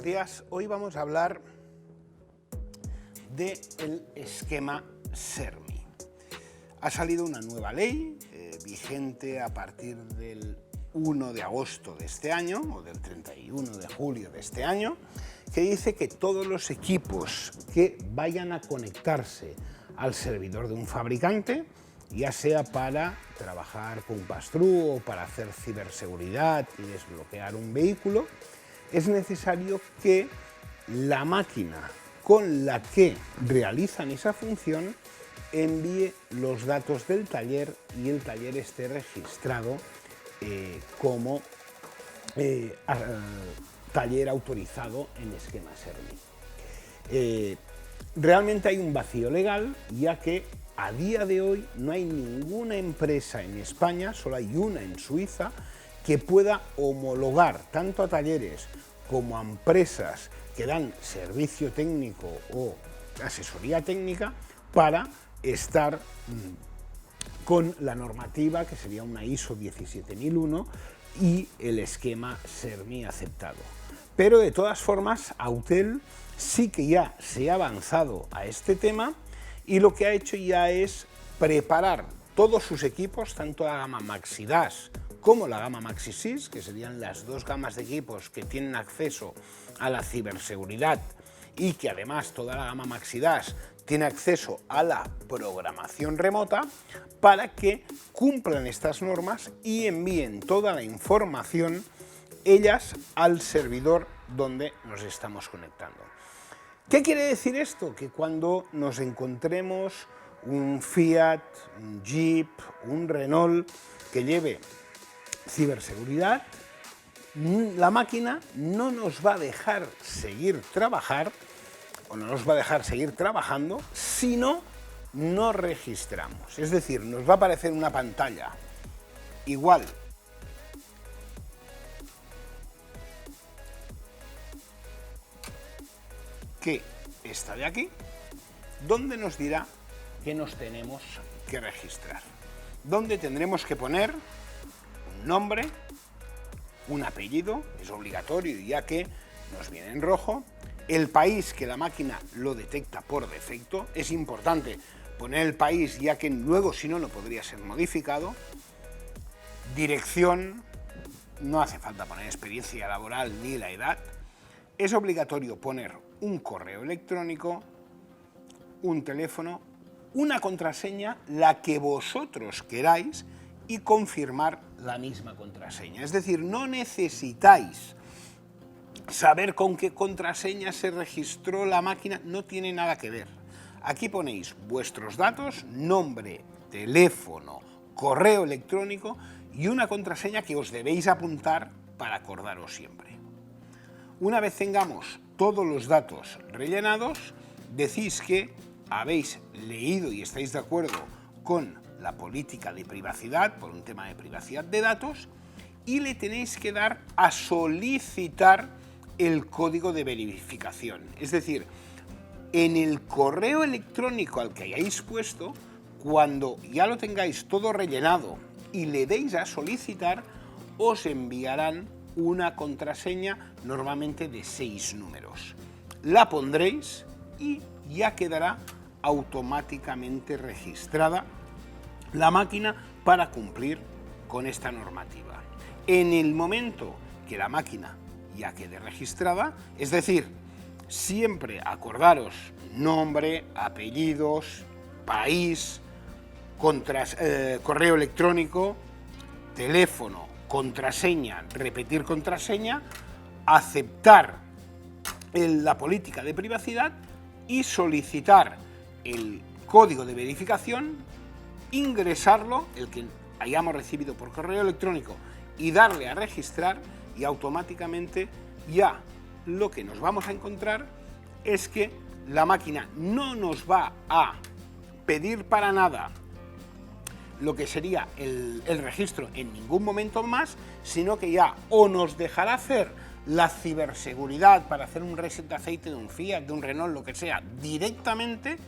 días. Hoy vamos a hablar del esquema SERMI. Ha salido una nueva ley vigente a partir del 1 de agosto de este año, o del 31 de julio de este año, que dice que todos los equipos que vayan a conectarse al servidor de un fabricante, ya sea para trabajar con pass-through o para hacer ciberseguridad y desbloquear un vehículo, es necesario que la máquina con la que realizan esa función envíe los datos del taller y el taller esté registrado como taller autorizado en esquema SERMI. Realmente hay un vacío legal, ya que a día de hoy no hay ninguna empresa en España, solo hay una en Suiza, que pueda homologar tanto a talleres como a empresas que dan servicio técnico o asesoría técnica para estar con la normativa, que sería una ISO 17001 y el esquema SERMI aceptado. Pero de todas formas, Autel sí que ya se ha avanzado a este tema y lo que ha hecho ya es preparar todos sus equipos, tanto la gama MaxiDAS como la gama MaxiSys, que serían las dos gamas de equipos que tienen acceso a la ciberseguridad y que además toda la gama MaxiDAS tiene acceso a la programación remota, para que cumplan estas normas y envíen toda la información ellas al servidor donde nos estamos conectando. ¿Qué quiere decir esto? Que cuando nos encontremos un Fiat, un Jeep, un Renault que lleve ciberseguridad, la máquina no nos va a dejar seguir trabajar o no nos va a dejar seguir trabajando si no registramos. Es decir, nos va a aparecer una pantalla igual que esta de aquí, donde nos dirá que nos tenemos que registrar, donde tendremos que poner un nombre, un apellido, es obligatorio ya que nos viene en rojo, el país que la máquina lo detecta por defecto, es importante poner el país ya que luego si no, no podría ser modificado, dirección, no hace falta poner experiencia laboral ni la edad, es obligatorio poner un correo electrónico, un teléfono, una contraseña, la que vosotros queráis, y confirmar la misma contraseña. Es decir, no necesitáis saber con qué contraseña se registró la máquina, no tiene nada que ver. Aquí ponéis vuestros datos, nombre, teléfono, correo electrónico y una contraseña que os debéis apuntar para acordaros siempre. Una vez tengamos todos los datos rellenados, decís que habéis leído y estáis de acuerdo con la política de privacidad, por un tema de privacidad de datos, y le tenéis que dar a solicitar el código de verificación. Es decir, en el correo electrónico al que hayáis puesto, cuando ya lo tengáis todo rellenado y le deis a solicitar, os enviarán una contraseña normalmente de 6 números. La pondréis y ya quedará automáticamente registrada la máquina para cumplir con esta normativa. En el momento que la máquina ya quede registrada, es decir, siempre acordaros nombre, apellidos, país, correo electrónico, teléfono, contraseña, repetir contraseña, aceptar la política de privacidad y solicitar el código de verificación, ingresarlo, el que hayamos recibido por correo electrónico, y darle a registrar, y automáticamente ya lo que nos vamos a encontrar es que la máquina no nos va a pedir para nada lo que sería el registro en ningún momento más, sino que ya o nos dejará hacer la ciberseguridad para hacer un reset de aceite de un Fiat, de un Renault, lo que sea, directamente,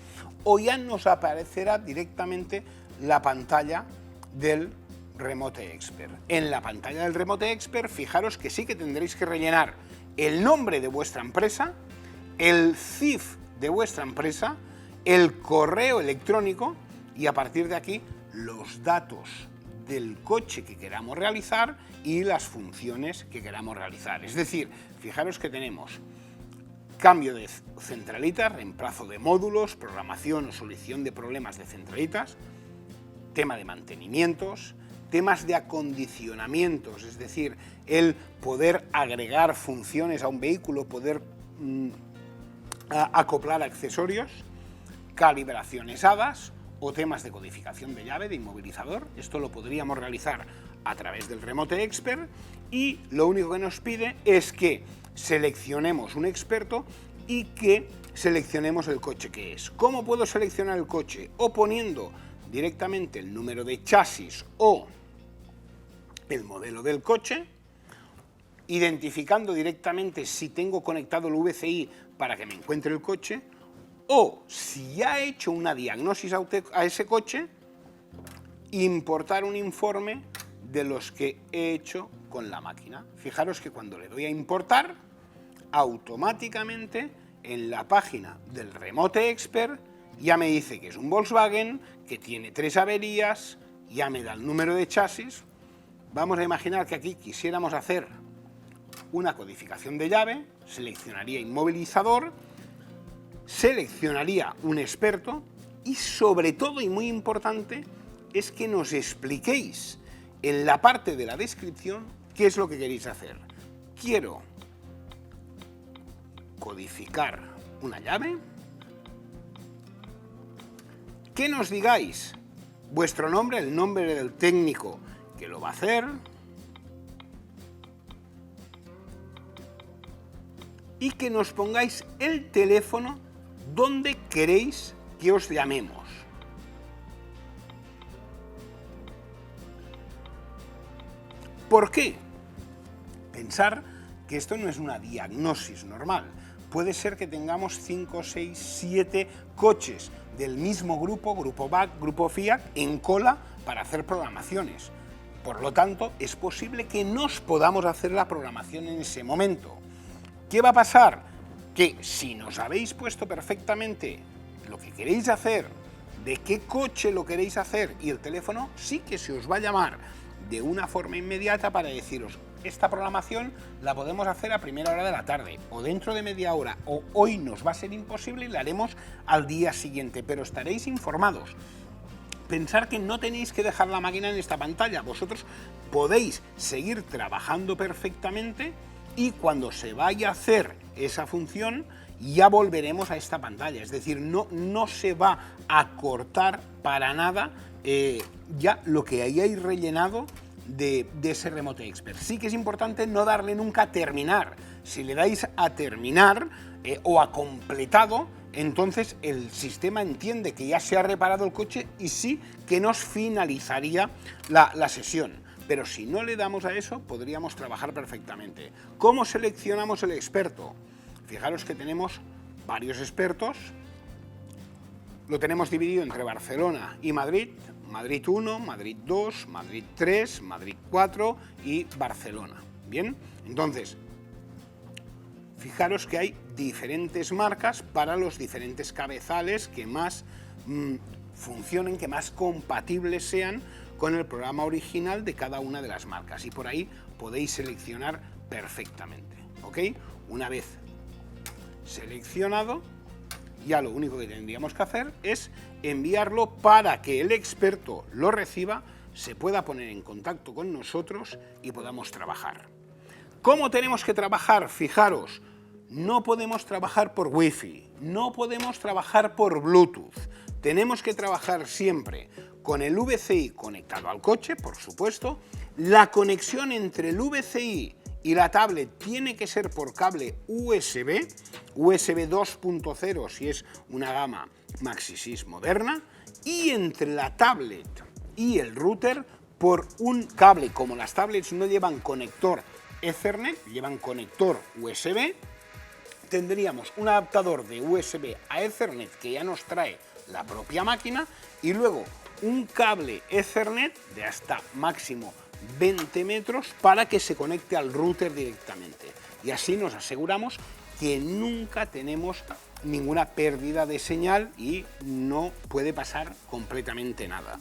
o ya nos aparecerá directamente la pantalla del Remote Expert. En la pantalla del Remote Expert, fijaros que sí que tendréis que rellenar el nombre de vuestra empresa, el CIF de vuestra empresa, el correo electrónico y a partir de aquí los datos del coche que queramos realizar y las funciones que queramos realizar. Es decir, fijaros que tenemos cambio de centralitas, reemplazo de módulos, programación o solución de problemas de centralitas, tema de mantenimientos, temas de acondicionamientos, es decir, el poder agregar funciones a un vehículo, poder acoplar accesorios, calibraciones HADAS o temas de codificación de llave, de inmovilizador. Esto lo podríamos realizar a través del Remote Expert y lo único que nos pide es que seleccionemos un experto y que seleccionemos el coche que es. ¿Cómo puedo seleccionar el coche? O poniendo directamente el número de chasis o el modelo del coche, identificando directamente si tengo conectado el VCI para que me encuentre el coche, o si ya he hecho una diagnosis a ese coche, importar un informe de los que he hecho con la máquina. Fijaros que cuando le doy a importar, automáticamente en la página del Remote Expert ya me dice que es un Volkswagen, que tiene 3 averías, ya me da el número de chasis. Vamos a imaginar que aquí quisiéramos hacer una codificación de llave, seleccionaría inmovilizador, seleccionaría un experto y sobre todo y muy importante es que nos expliquéis en la parte de la descripción qué es lo que queréis hacer. Quiero codificar una llave, que nos digáis vuestro nombre, el nombre del técnico que lo va a hacer, y que nos pongáis el teléfono donde queréis que os llamemos. ¿Por qué? Pensar que esto no es una diagnosis normal. Puede ser que tengamos 5, 6, 7 coches del mismo grupo, grupo BAC, grupo Fiat, en cola para hacer programaciones. Por lo tanto, es posible que nos podamos hacer la programación en ese momento. ¿Qué va a pasar? Que si nos habéis puesto perfectamente lo que queréis hacer, de qué coche lo queréis hacer y el teléfono, sí que se os va a llamar de una forma inmediata para deciros esta programación la podemos hacer a primera hora de la tarde o dentro de media hora o hoy nos va a ser imposible y la haremos al día siguiente, pero estaréis informados. Pensar que no tenéis que dejar la máquina en esta pantalla, vosotros podéis seguir trabajando perfectamente y cuando se vaya a hacer esa función ya volveremos a esta pantalla, es decir, no se va a cortar para nada ya lo que hayáis rellenado de ese Remote Expert. Sí que es importante no darle nunca a terminar. Si le dais a terminar o a completado, entonces el sistema entiende que ya se ha reparado el coche y sí que nos finalizaría la sesión. Pero si no le damos a eso, podríamos trabajar perfectamente. ¿Cómo seleccionamos el experto? Fijaros que tenemos varios expertos. Lo tenemos dividido entre Barcelona y Madrid. Madrid 1, Madrid 2, Madrid 3, Madrid 4 y Barcelona. Bien, entonces, fijaros que hay diferentes marcas para los diferentes cabezales que más funcionen, que más compatibles sean con el programa original de cada una de las marcas. Y por ahí podéis seleccionar perfectamente, ¿ok? Una vez seleccionado, ya lo único que tendríamos que hacer es enviarlo para que el experto lo reciba, se pueda poner en contacto con nosotros y podamos trabajar. ¿Cómo tenemos que trabajar? Fijaros, no podemos trabajar por Wi-Fi, no podemos trabajar por Bluetooth, tenemos que trabajar siempre con el VCI conectado al coche, por supuesto. La conexión entre el VCI y la tablet tiene que ser por cable USB, USB 2.0 si es una gama MaxiSys moderna, y entre la tablet y el router por un cable. Como las tablets no llevan conector Ethernet, llevan conector USB, tendríamos un adaptador de USB a Ethernet que ya nos trae la propia máquina y luego un cable Ethernet de hasta máximo 20 metros para que se conecte al router directamente. Y así nos aseguramos que nunca tenemos ninguna pérdida de señal y no puede pasar completamente nada.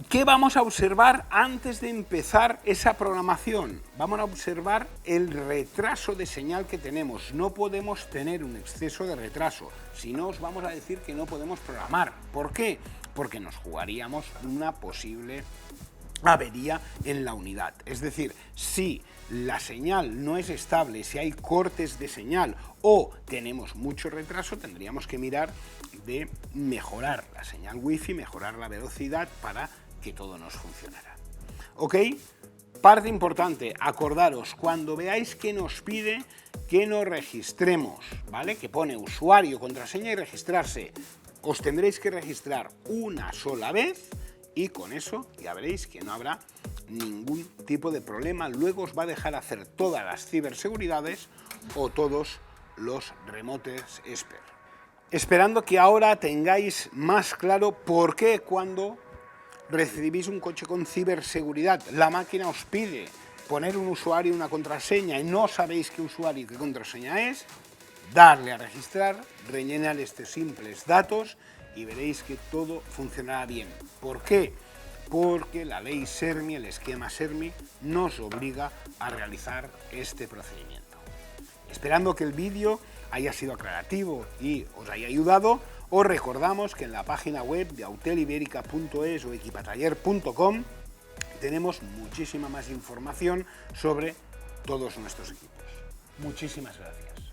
¿Qué vamos a observar antes de empezar esa programación? Vamos a observar el retraso de señal que tenemos. No podemos tener un exceso de retraso, si no os vamos a decir que no podemos programar. ¿Por qué? Porque nos jugaríamos una posible avería en la unidad. Es decir, si la señal no es estable, si hay cortes de señal o tenemos mucho retraso, tendríamos que mirar de mejorar la señal wifi, mejorar la velocidad para que todo nos funcionara. ¿Ok? Parte importante, acordaros, cuando veáis que nos pide que nos registremos, ¿vale? Que pone usuario, contraseña y registrarse, os tendréis que registrar una sola vez y con eso ya veréis que no habrá ningún tipo de problema. Luego os va a dejar hacer todas las ciberseguridades o todos los remote expert. Esperando que ahora tengáis más claro por qué cuando recibís un coche con ciberseguridad, la máquina os pide poner un usuario y una contraseña y no sabéis qué usuario y qué contraseña es, darle a registrar, rellenar estos simples datos y veréis que todo funcionará bien. ¿Por qué? Porque la ley SERMI, el esquema SERMI, nos obliga a realizar este procedimiento. Esperando que el vídeo haya sido aclarativo y os haya ayudado, os recordamos que en la página web de auteliberica.es o equipataller.com tenemos muchísima más información sobre todos nuestros equipos. Muchísimas gracias.